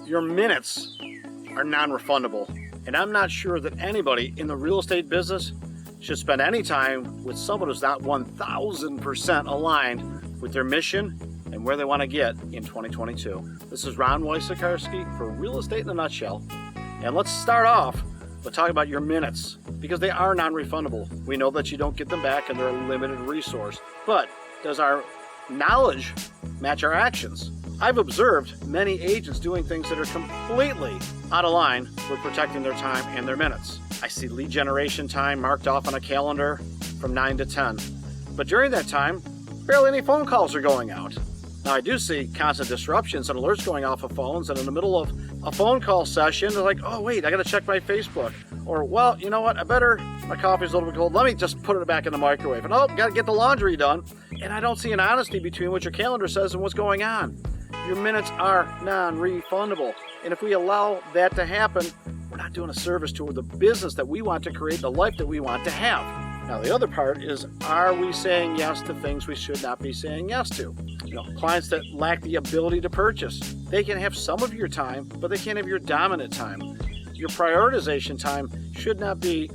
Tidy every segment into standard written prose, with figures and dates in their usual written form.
Your minutes are non-refundable, and I'm not sure that anybody in the real estate business should spend any time with someone who's not 1,000% aligned with their mission and where they want to get in 2022. This is Ron Wojciechowski for Real Estate in a Nutshell, and let's start off with talking about your minutes, because they are non-refundable. We know that you don't get them back and they're a limited resource, but does our knowledge match our actions? I've observed many agents doing things that are completely out of line with protecting their time and their minutes. I see lead generation time marked off on a calendar from 9 to 10, but during that time, barely any phone calls are going out. Now, I do see constant disruptions and alerts going off of phones, and in the middle of a phone call session, they're like, oh wait, I gotta check my Facebook. Or, well, you know what, my coffee's a little bit cold, let me just put it back in the microwave. And oh, gotta get the laundry done. And I don't see an honesty between what your calendar says and what's going on. Your minutes are non-refundable. And if we allow that to happen, we're not doing a service to the business that we want to create, the life that we want to have. Now, the other part is, are we saying yes to things we should not be saying yes to? Clients that lack the ability to purchase, they can have some of your time, but they can't have your dominant time. Your prioritization time should not be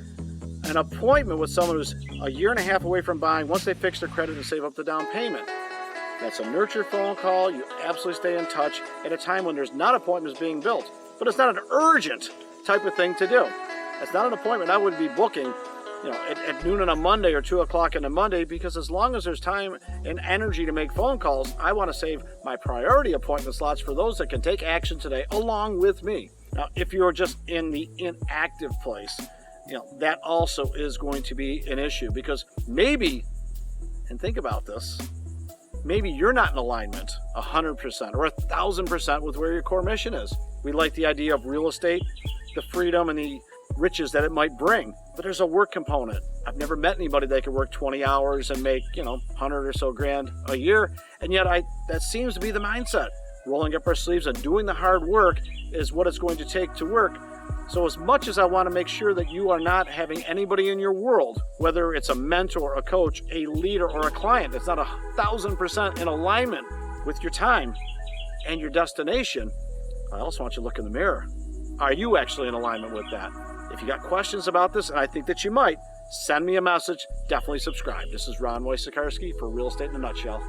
an appointment with someone who's a year and a half away from buying once they fix their credit and save up the down payment. That's a nurture phone call. You absolutely stay in touch at a time when there's not appointments being built, but it's not an urgent type of thing to do. It's not an appointment I would be booking at noon on a Monday or 2 o'clock on a Monday, because as long as there's time and energy to make phone calls, I want to save my priority appointment slots for those that can take action today along with me. Now, if you're just in the inactive place, that also is going to be an issue, because maybe, and think about this, maybe you're not in alignment 100% or 1,000% with where your core mission is. We like the idea of real estate, the freedom and the riches that it might bring, but there's a work component. I've never met anybody that can work 20 hours and make 100 or so grand a year, and yet that seems to be the mindset. Rolling up our sleeves and doing the hard work is what it's going to take to work. So as much as I want to make sure that you are not having anybody in your world, whether it's a mentor, a coach, a leader, or a client, that's not 1,000% in alignment with your time and your destination, I also want you to look in the mirror. Are you actually in alignment with that? If you got questions about this, and I think that you might, send me a message. Definitely subscribe. This is Ron Wojciechowski for Real Estate in a Nutshell.